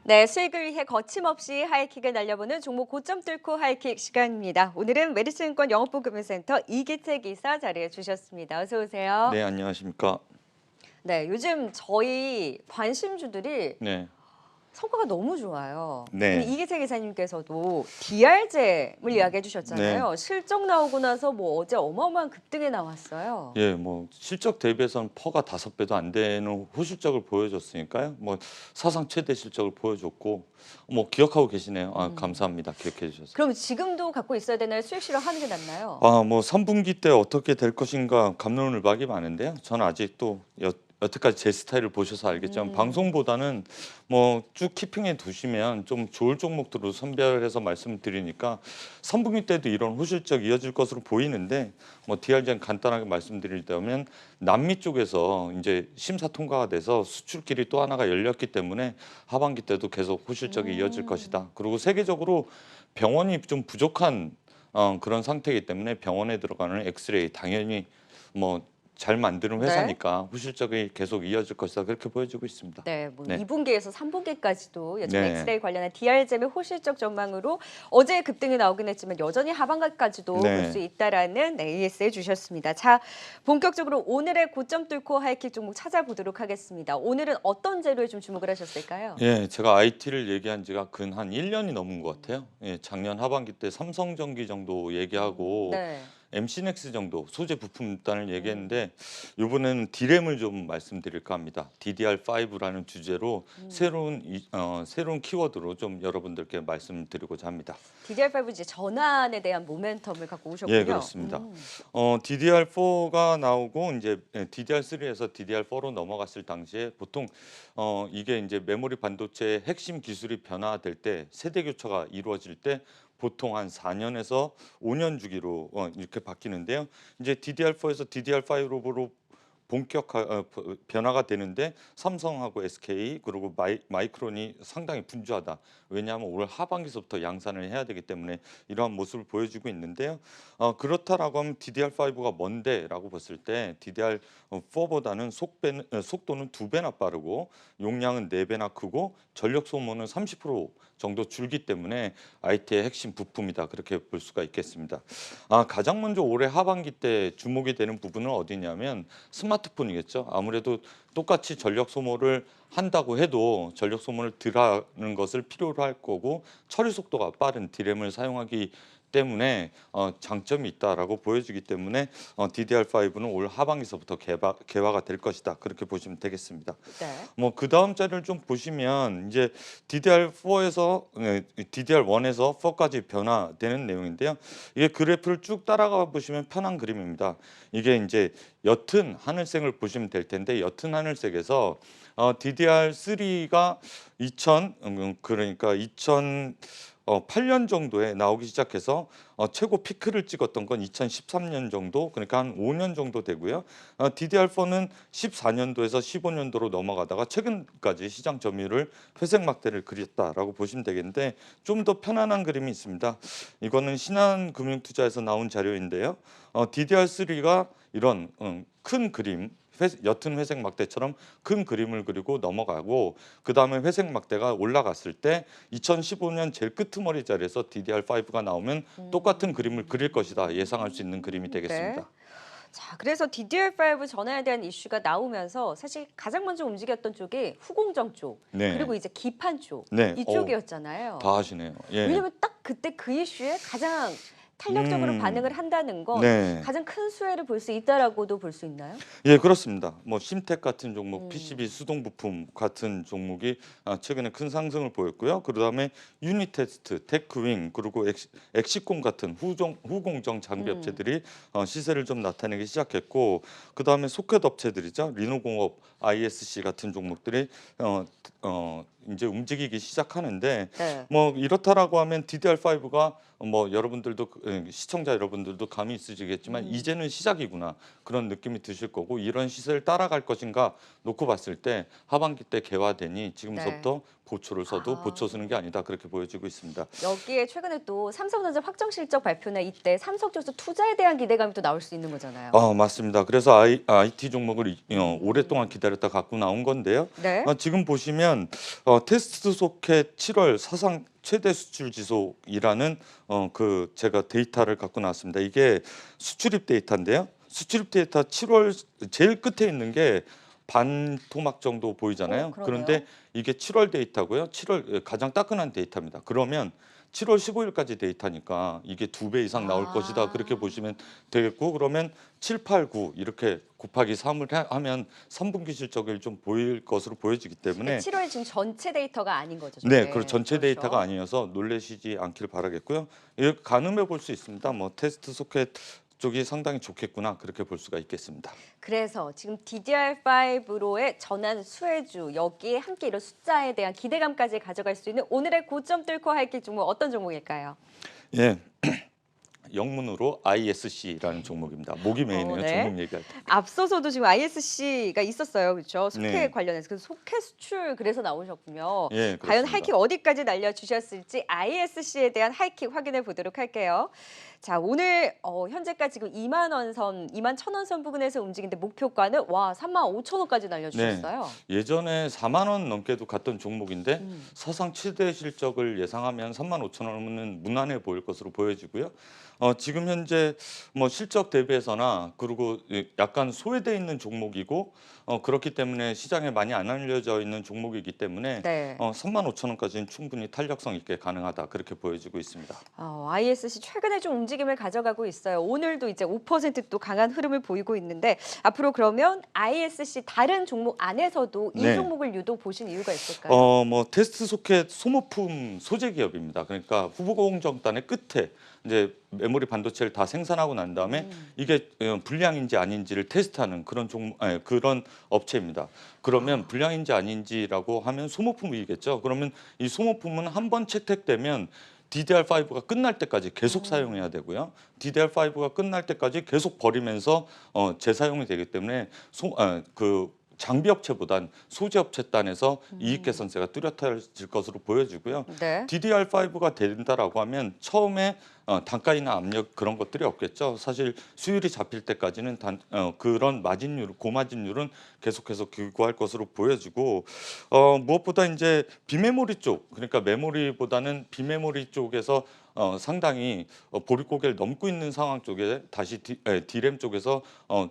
네, 수익을 위해 거침없이 하이킥을 날려보는 종목 고점 뚫고 하이킥 시간입니다. 오늘은 메리츠증권 영업부금융센터 이기태 기사 자리해 주셨습니다. 어서 오세요. 네, 안녕하십니까. 네, 요즘 저희 관심주들이 네, 성과가 너무 좋아요. 근데 네, 이기태 기사님께서도 DR잼을 이야기해 네. 주셨잖아요. 실적 나오고 나서 뭐 어제 어마어마한 급등이 나왔어요. 예, 뭐 실적 대비해서는 퍼가 5배도 안 되는 호실적을 보여줬으니까요. 뭐 사상 최대 실적을 보여줬고, 뭐 기억하고 계시네요. 감사합니다. 기억해 주셔서. 그럼 지금도 갖고 있어야 되나요? 수익 실현하는 게 낫나요? 뭐 3분기 때 어떻게 될 것인가 갑론을박이 많은데요. 저는 아직 또 여태까지 제 스타일을 보셔서 알겠지만 방송보다는 뭐 쭉 키핑해 두시면 좀 좋을 종목들로 선별해서 말씀드리니까 3분기 때도 이런 호실적 이어질 것으로 보이는데 뭐 DR전 간단하게 말씀드리자면 남미 쪽에서 이제 심사 통과가 돼서 수출길이 또 하나가 열렸기 때문에 하반기 때도 계속 호실적이 이어질 것이다. 그리고 세계적으로 병원이 좀 부족한 그런 상태이기 때문에 병원에 들어가는 엑스레이 당연히 뭐 잘 만드는 네. 회사니까 후실적이 계속 이어질 것이다 그렇게 보여지고 있습니다. 네, 뭐 네. 2분기에서 3분기까지도 요즘 네. 엑스레이 관련한 DR잼의 호실적 전망으로 어제 급등이 나오긴 했지만 여전히 하반기까지도 네. 볼 수 있다라는 AS해 주셨습니다. 자, 본격적으로 오늘의 고점 뚫고 하이킥 종목 찾아보도록 하겠습니다. 오늘은 어떤 재료에 좀 주목을 하셨을까요? 예, 제가 IT를 얘기한 지가 근 한 1년이 넘은 것 같아요. 예, 작년 하반기 때 삼성전기 정도 얘기하고 네. MC넥스 정도 소재 부품단을 얘기했는데 이번에는 D램을 좀 말씀드릴까 합니다. DDR5라는 주제로 새로운 키워드로 좀 여러분들께 말씀드리고자 합니다. DDR5 이제 전환에 대한 모멘텀을 갖고 오셨군요. 예, 그렇습니다. DDR4가 나오고 이제 DDR3에서 DDR4로 넘어갔을 당시에 보통 이게 이제 메모리 반도체의 핵심 기술이 변화될 때 세대 교체가 이루어질 때 보통 한 4년에서 5년 주기로 이렇게 바뀌는데요. 이제 DDR4에서 DDR5로 변화가 되는데 삼성하고 SK 그리고 마이크론이 상당히 분주하다. 왜냐하면 올 하반기서부터 양산을 해야 되기 때문에 이러한 모습을 보여주고 있는데요. 그렇다라고 하면 DDR5가 뭔데라고 봤을 때 DDR4보다는 속도는 2배나 빠르고 용량은 4배나 크고 전력 소모는 30% 정도 줄기 때문에 IT의 핵심 부품이다 그렇게 볼 수가 있겠습니다. 가장 먼저 올해 하반기 때 주목이 되는 부분은 어디냐면 스마트폰이겠죠. 아무래도 똑같이 전력 소모를 한다고 해도 전력 소모를 덜 하는 것을 필요로 할 거고 처리 속도가 빠른 D램을 사용하기 때문에 장점이 있다라고 보여지기 때문에 DDR5는 올 하반기서부터 개화가 될 것이다 그렇게 보시면 되겠습니다. 네. 뭐 그 다음 자료를 좀 보시면 이제 DDR1에서 4까지 변화되는 내용인데요. 이게 그래프를 쭉 따라가 보시면 편한 그림입니다. 이게 이제 옅은 하늘색을 보시면 될 텐데 옅은 하늘색에서 DDR3가 8년 정도에 나오기 시작해서 최고 피크를 찍었던 건 2013년 정도 그러니까 한 5년 정도 되고요. DDR4는 14년도에서 15년도로 넘어가다가 최근까지 시장 점유율을 회색 막대를 그렸다라고 보시면 되겠는데 좀 더 편안한 그림이 있습니다. 이거는 신한금융투자에서 나온 자료인데요. DDR3가 이런 큰 그림 옅은 회색 막대처럼 큰 그림을 그리고 넘어가고 그 다음에 회색 막대가 올라갔을 때 2015년 제일 끄트머리 자리에서 DDR5가 나오면 똑같은 그림을 그릴 것이다 예상할 수 있는 그림이 되겠습니다. 네. 자, 그래서 DDR5 전환에 대한 이슈가 나오면서 사실 가장 먼저 움직였던 쪽이 후공정 쪽, 네. 그리고 이제 기판 쪽 네. 이쪽이었잖아요. 다 하시네요. 예. 왜냐면 딱 그때 그 이슈에 가장 탄력적으로 반응을 한다는 건 네. 가장 큰 수혜를 볼 수 있다라고도 볼 수 있나요? 예, 그렇습니다. 뭐 심텍 같은 종목, PCB 수동 부품 같은 종목이 최근에 큰 상승을 보였고요. 그다음에 유니테스트, 테크윙 그리고 엑시콤 같은 후공정 장비 업체들이 시세를 좀 나타내기 시작했고, 그다음에 소켓 업체들이죠. 리노공업, ISC 같은 종목들이 이제 움직이기 시작하는데 네. 뭐 이렇다라고 하면 DDR5가 뭐 여러분들도 시청자 여러분들도 감이 있으시겠지만 이제는 시작이구나 그런 느낌이 드실 거고 이런 시세를 따라갈 것인가 놓고 봤을 때 하반기 때 개화되니 지금서부터 보초를 서도 보초 서는 게 아니다 그렇게 보여지고 있습니다. 여기에 최근에 또 삼성전자 확정 실적 발표나 이때 삼성 쪽에서 투자에 대한 기대감이 또 나올 수 있는 거잖아요. 맞습니다. 그래서 IT 종목을 오랫동안 기다렸다 갖고 나온 건데요. 네. 지금 보시면 테스트 소켓 7월 사상 최대 수출 지속이라는 그 제가 데이터를 갖고 나왔습니다. 이게 수출입 데이터인데요. 수출입 데이터 7월 제일 끝에 있는 게 반토막 정도 보이잖아요. 그러네요. 그런데 이게 7월 데이터고요. 7월 가장 따끈한 데이터입니다. 그러면 7월 15일까지 데이터니까 이게 2배 이상 나올 것이다. 그렇게 보시면 되겠고, 그러면 7, 8, 9 이렇게 곱하기 3을 하면 3분기 실적을 좀 보일 것으로 보여지기 때문에 7월 지금 전체 데이터가 아닌 거죠. 네, 저게. 그리고 전체 그렇죠. 데이터가 아니어서 놀라시지 않길 바라겠고요. 이렇게 가늠해 볼 수 있습니다. 뭐 테스트 소켓 쪽이 상당히 좋겠구나, 그렇게 볼 수가 있겠습니다. 그래서 지금 DDR5로의 전환 수혜주 여기에 함께 이런 숫자에 대한 기대감까지 가져갈 수 있는 오늘의 고점 뚫고 하이킥 종목 어떤 종목일까요? 예. 영문으로 ISC라는 종목입니다. 목이 메이네요. 네. 종목 얘기할 때. 앞서서도 지금 ISC가 있었어요. 그렇죠? 소켓 네. 관련해서. 그래서 소켓 수출 그래서 나오셨군요. 예, 과연 그렇습니다. 하이킥 어디까지 날려주셨을지 ISC에 대한 하이킥 확인해 보도록 할게요. 자, 오늘 현재까지 지금 2만 원 선, 2만 1,000원 선 부근에서 움직이는데 목표가는 와 3만 5천 원까지 날려주셨어요. 예전에 4만 원 넘게도 갔던 종목인데 음. 사상 최대 실적을 예상하면 3만 5천 원은 무난해 보일 것으로 보여지고요. 지금 현재 뭐 실적 대비해서나 그리고 약간 소외돼 있는 종목이고 그렇기 때문에 시장에 많이 안 알려져 있는 종목이기 때문에 네. 3만 5천 원까지는 충분히 탄력성 있게 가능하다, 그렇게 보여지고 있습니다. ISC 최근에 좀 움직임을 가져가고 있어요. 오늘도 이제 5%또 강한 흐름을 보이고 있는데 앞으로 그러면 ISC 다른 종목 안에서도 이 네. 종목을 유독 보신 이유가 있을까요? 뭐 테스트 소켓 소모품 소재 기업입니다. 그러니까 후보 공정단의 끝에 이제 메모리 반도체를 다 생산하고 난 다음에 이게 불량인지 아닌지를 테스트하는 그런 그런 업체입니다. 그러면 불량인지 아닌지라고 하면 소모품이겠죠. 그러면 이 소모품은 한 번 채택되면 DDR5가 끝날 때까지 계속 사용해야 되고요. DDR5가 끝날 때까지 계속 버리면서 재사용이 되기 때문에 그 장비 업체보단 소재 업체 단에서 이익 개선세가 뚜렷해질 것으로 보여지고요. 네. DDR5가 된다라고 하면 처음에 단가이나 압력 그런 것들이 없겠죠. 사실 수율이 잡힐 때까지는 그런 마진율, 고마진율은 계속해서 기고할 것으로 보여지고 무엇보다 이제 비메모리 쪽, 그러니까 메모리보다는 비메모리 쪽에서 상당히 보릿고개를 넘고 있는 상황 쪽에 다시 D램 쪽에서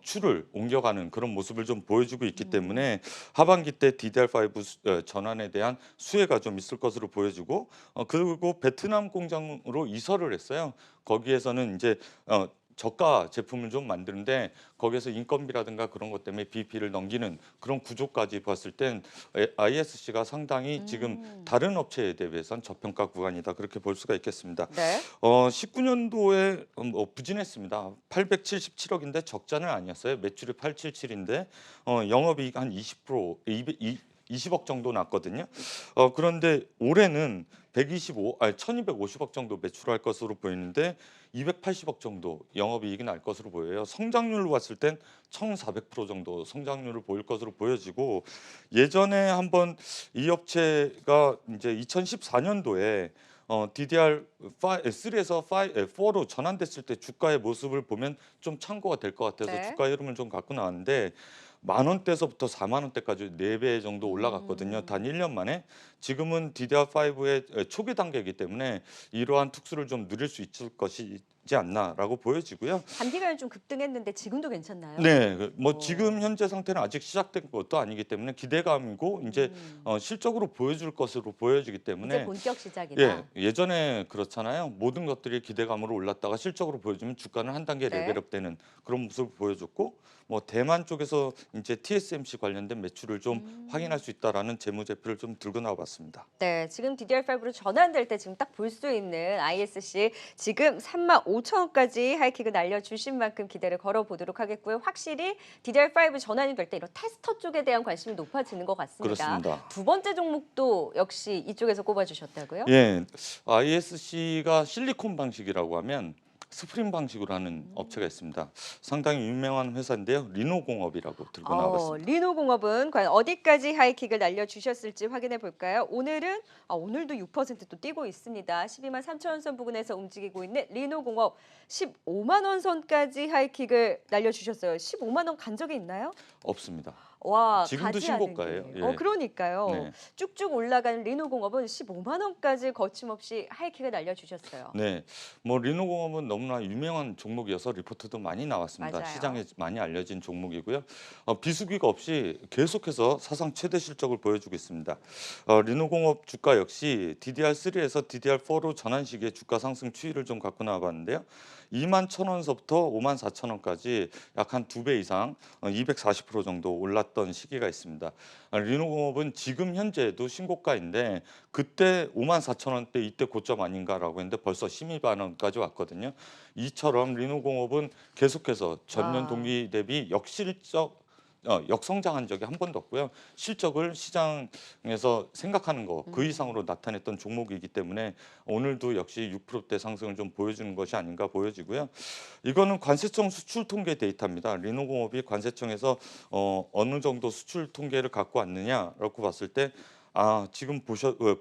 추를 옮겨가는 그런 모습을 좀 보여주고 있기 때문에 하반기 때 DDR5 전환에 대한 수혜가 좀 있을 것으로 보여지고 그리고 베트남 공장으로 이설을 했어요. 거기에서는 이제 저가 제품을 좀 만드는데 거기에서 인건비라든가 그런 것 때문에 BP를 넘기는 그런 구조까지 봤을 땐 ISC가 상당히 지금 다른 업체에 대비해서는 저평가 구간이다, 그렇게 볼 수가 있겠습니다. 네. 19년도에 부진했습니다. 877억인데 적자는 아니었어요. 매출이 877인데 영업이익 한 20%, 20억 정도 났거든요. 그런데 올해는 1250억 정도 매출할 것으로 보이는데 280억 정도 영업이익이 날 것으로 보여요. 성장률로 봤을 땐 1,400% 정도 성장률을 보일 것으로 보여지고, 예전에 한번 이 업체가 이제 2014년도에 DDR3에서 4로 전환됐을 때 주가의 모습을 보면 좀 참고가 될 것 같아서 네. 주가 흐름을 좀 갖고 나왔는데 10,000원대에서부터 40,000원대까지 4배 정도 올라갔거든요. 단 1년 만에. 지금은 DDR5의 초기 단계이기 때문에 이러한 특수를 좀 누릴 수 있을 것이지 않나라고 보여지고요. 단기간에 좀 급등했는데 지금도 괜찮나요? 네, 뭐 어. 지금 현재 상태는 아직 시작된 것도 아니기 때문에 기대감이고 이제 실적으로 보여줄 것으로 보여지기 이제 때문에 본격 시작이다. 예전에 그렇잖아요. 모든 것들이 기대감으로 올랐다가 실적으로 보여주면 주가는 한 단계 네. 레벨업되는 그런 모습을 보여줬고, 뭐 대만 쪽에서 이제 TSMC 관련된 매출을 좀 확인할 수 있다라는 재무제표를 좀 들고 나와봤습니다. 네, 지금 DDR5로 전환될 때 지금 딱 볼 수 있는 ISC 지금 35,000원까지 하이킥을 날려주신 만큼 기대를 걸어보도록 하겠고요. 확실히 DDR5 전환이 될 때 이런 테스터 쪽에 대한 관심이 높아지는 것 같습니다. 그렇습니다. 두 번째 종목도 역시 이쪽에서 꼽아주셨다고요? 예, ISC가 실리콘 방식이라고 하면 스프링 방식으로 하는 업체가 있습니다. 상당히 유명한 회사인데요. 리노공업이라고 들고 나와봤습니다. 리노공업은 과연 어디까지 하이킥을 날려주셨을지 확인해 볼까요? 오늘은 오늘도 6%또 뛰고 있습니다. 12만 3천 원 선 부근에서 움직이고 있는 리노공업 15만 원 선까지 하이킥을 날려주셨어요. 15만 원 간 적이 있나요? 없습니다. 와, 지금도 가지 않은 신고가예요. 게. 예. 그러니까요. 네. 쭉쭉 올라가는 리노공업은 15만 원까지 거침없이 하이킥을 날려주셨어요. 네. 뭐 리노공업은 너무나 유명한 종목이어서 리포트도 많이 나왔습니다. 맞아요. 시장에 많이 알려진 종목이고요. 비수기가 없이 계속해서 사상 최대 실적을 보여주고 있습니다. 리노공업 주가 역시 DDR3에서 DDR4로 전환 시기에 주가 상승 추이를 좀 갖고 나와봤는데요. 2만 1,000원서부터 5만 4천원까지 약 한 2배 이상 240% 정도 올랐던 시기가 있습니다. 리노공업은 지금 현재도 신고가인데 그때 5만 4천원대 이때 고점 아닌가라고 했는데 벌써 12만 원까지 왔거든요. 이처럼 리노공업은 계속해서 전년 와. 동기 대비 역성장한 적이 한 번도 없고요. 실적을 시장에서 생각하는 거 그 이상으로 나타냈던 종목이기 때문에 오늘도 역시 6%대 상승을 좀 보여주는 것이 아닌가 보여지고요. 이거는 관세청 수출 통계 데이터입니다. 리노공업이 관세청에서 어느 정도 수출 통계를 갖고 왔느냐라고 봤을 때 지금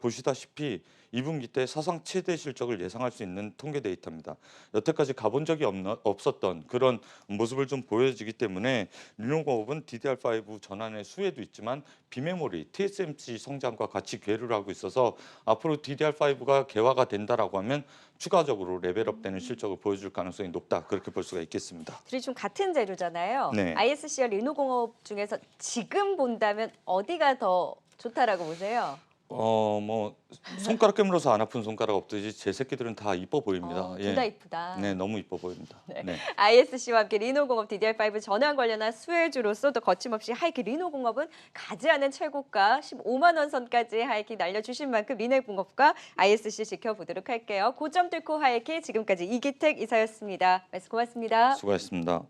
보시다시피 2분기 때 사상 최대 실적을 예상할 수 있는 통계 데이터입니다. 여태까지 가본 적이 없었던 그런 모습을 좀 보여지기 때문에 리노공업은 DDR5 전환의 수혜도 있지만 비메모리, TSMC 성장과 같이 괴를 하고 있어서 앞으로 DDR5가 개화가 된다라고 하면 추가적으로 레벨업되는 실적을 보여줄 가능성이 높다. 그렇게 볼 수가 있겠습니다. 둘이 좀 같은 재료잖아요. 네. ISC와 리노공업 중에서 지금 본다면 어디가 더 좋다라고 보세요? 뭐 손가락 깨물어서 안 아픈 손가락 없듯이 제 새끼들은 다 이뻐 보입니다. 둘 다 이쁘다. 네, 너무 이뻐 보입니다. 네. ISC와 함께 리노공업 DDR5 전환 관련한 수혜주로서 또 거침없이 하이킥 리노공업은 가지 않은 최고가 15만 원 선까지 하이킥 날려주신 만큼 리노공업과 ISC 지켜보도록 할게요. 고점 뚫고 하이킥 지금까지 이기택 이사였습니다. 말씀 고맙습니다. 수고하셨습니다.